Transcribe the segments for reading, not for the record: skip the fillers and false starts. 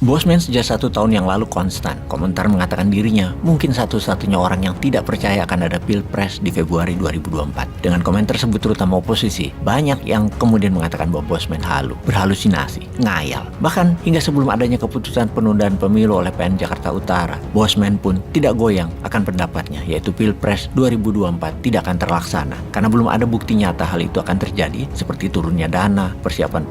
Bosman sejak 1 tahun yang lalu konstan. Komentar mengatakan dirinya mungkin satu-satunya orang yang tidak percaya akan ada Pilpres di Februari 2024. Dengan komentar tersebut terutama oposisi, banyak yang kemudian mengatakan bahwa Bosman berhalusinasi, ngayal. Bahkan hingga sebelum adanya keputusan penundaan pemilu oleh PN Jakarta Utara, Bosman pun tidak goyang akan pendapatnya, yaitu Pilpres 2024 tidak akan terlaksana. Karena belum ada bukti nyata hal itu akan terjadi, seperti turunnya dana, persiapan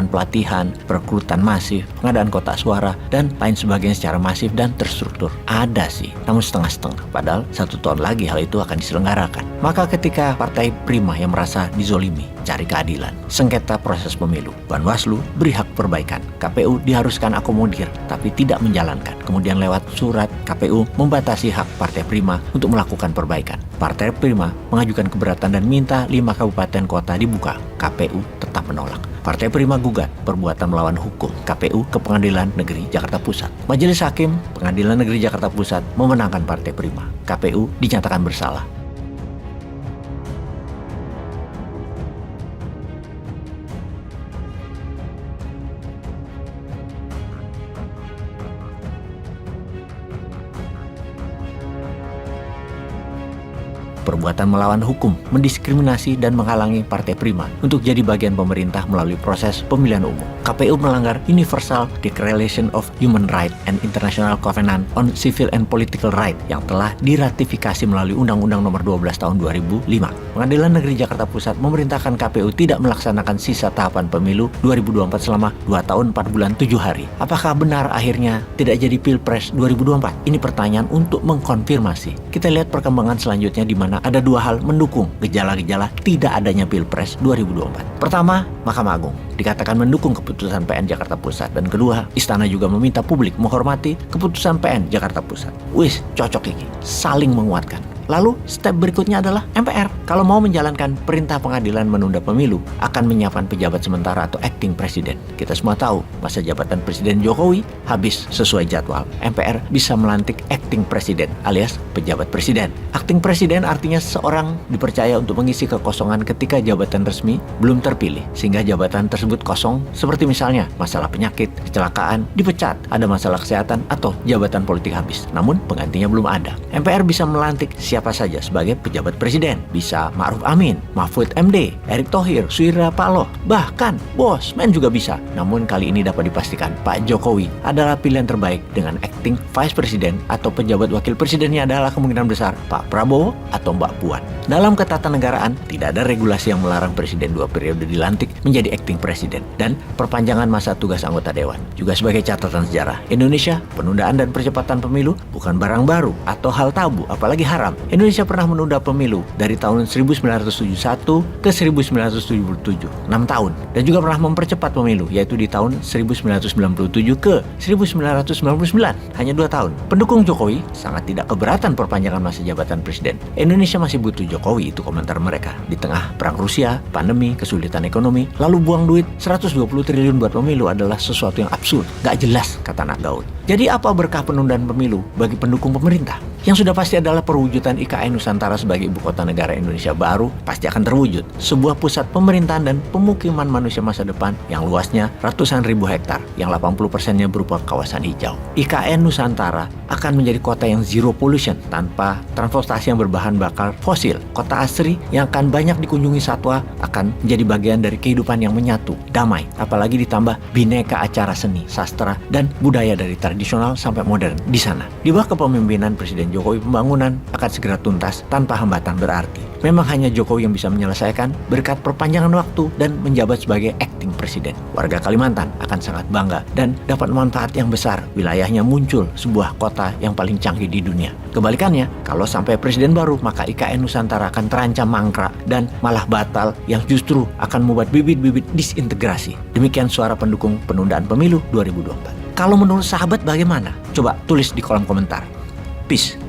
pelatihan, perekrutan masif, pengadaan kotak suara, dan lain sebagainya secara masif dan terstruktur. Ada sih, namun setengah-setengah. Padahal 1 tahun lagi hal itu akan diselenggarakan. Maka ketika Partai Prima yang merasa dizolimi, cari keadilan, sengketa proses pemilu, Banwaslu beri hak perbaikan, KPU diharuskan akomodir tapi tidak menjalankan. Kemudian lewat surat KPU membatasi hak Partai Prima untuk melakukan perbaikan. Partai Prima mengajukan keberatan dan minta 5 kabupaten kota dibuka. KPU tetap menolak. Partai Prima gugat perbuatan melawan hukum KPU ke Pengadilan Negeri Jakarta Pusat. Majelis Hakim Pengadilan Negeri Jakarta Pusat memenangkan Partai Prima. KPU dinyatakan bersalah. Perbuatan melawan hukum, mendiskriminasi dan menghalangi Partai Prima untuk jadi bagian pemerintah melalui proses pemilihan umum. KPU melanggar Universal Declaration of Human Rights and International Covenant on Civil and Political Rights yang telah diratifikasi melalui Undang-Undang Nomor 12 Tahun 2005. Pengadilan Negeri Jakarta Pusat memerintahkan KPU tidak melaksanakan sisa tahapan pemilu 2024 selama 2 tahun 4 bulan 7 hari. Apakah benar akhirnya tidak jadi Pilpres 2024? Ini pertanyaan untuk mengkonfirmasi. Kita lihat perkembangan selanjutnya di mana ada 2 hal mendukung gejala-gejala tidak adanya Pilpres 2024. Pertama, Mahkamah Agung dikatakan mendukung keputusan PN Jakarta Pusat, dan kedua, Istana juga meminta publik menghormati keputusan PN Jakarta Pusat. Wis, cocok ini, saling menguatkan. Lalu step berikutnya adalah MPR. Kalau mau menjalankan perintah pengadilan menunda pemilu, akan menyiapkan pejabat sementara atau acting presiden. Kita semua tahu masa jabatan Presiden Jokowi habis sesuai jadwal. MPR bisa melantik acting presiden alias pejabat presiden. Acting presiden artinya seorang dipercaya untuk mengisi kekosongan ketika jabatan resmi belum terpilih, sehingga jabatan tersebut kosong, seperti misalnya masalah penyakit, kecelakaan, dipecat, ada masalah kesehatan, atau jabatan politik habis. Namun penggantinya belum ada. MPR bisa melantik siapa saja sebagai pejabat presiden. Bisa Ma'ruf Amin, Mahfud MD, Erick Thohir, Surya Paloh, bahkan Bosman juga bisa. Namun kali ini dapat dipastikan Pak Jokowi adalah pilihan terbaik, dengan acting vice president atau pejabat wakil presidennya adalah kemungkinan besar Pak Prabowo atau Mbak Puan. Dalam ketatanegaraan, tidak ada regulasi yang melarang presiden 2 periode dilantik menjadi acting presiden, dan perpanjangan masa tugas anggota dewan. Juga sebagai catatan sejarah, Indonesia, penundaan dan percepatan pemilu bukan barang baru atau hal tabu, apalagi haram. Indonesia pernah menunda pemilu dari tahun 1971 ke 1977, 6 tahun. Dan juga pernah mempercepat pemilu, yaitu di tahun 1997 ke 1999, hanya 2 tahun. Pendukung Jokowi sangat tidak keberatan perpanjangan masa jabatan presiden. Indonesia masih butuh Jokowi, itu komentar mereka. Di tengah perang Rusia, pandemi, kesulitan ekonomi, lalu buang duit 120 triliun buat pemilu adalah sesuatu yang absurd, gak jelas, kata anak Daud. Jadi apa berkah penundaan pemilu bagi pendukung pemerintah? Yang sudah pasti adalah perwujudan IKN Nusantara sebagai ibu kota negara Indonesia baru pasti akan terwujud. Sebuah pusat pemerintahan dan pemukiman manusia masa depan yang luasnya ratusan ribu hektar, yang 80%-nya berupa kawasan hijau. IKN Nusantara akan menjadi kota yang zero pollution tanpa transportasi yang berbahan bakar fosil. Kota asri yang akan banyak dikunjungi satwa akan menjadi bagian dari kehidupan yang menyatu, damai. Apalagi ditambah bineka acara seni, sastra, dan budaya dari tradisional sampai modern di sana. Di bawah kepemimpinan Presiden Jokowi, pembangunan akan segera tuntas tanpa hambatan berarti. Memang hanya Jokowi yang bisa menyelesaikan berkat perpanjangan waktu dan menjabat sebagai acting presiden. Warga Kalimantan akan sangat bangga dan dapat manfaat yang besar. Wilayahnya muncul sebuah kota yang paling canggih di dunia. Kebalikannya, kalau sampai presiden baru, maka IKN Nusantara akan terancam mangkrak dan malah batal, yang justru akan membuat bibit-bibit disintegrasi. Demikian suara pendukung penundaan pemilu 2024. Kalau menurut sahabat bagaimana? Coba tulis di kolom komentar. Peace.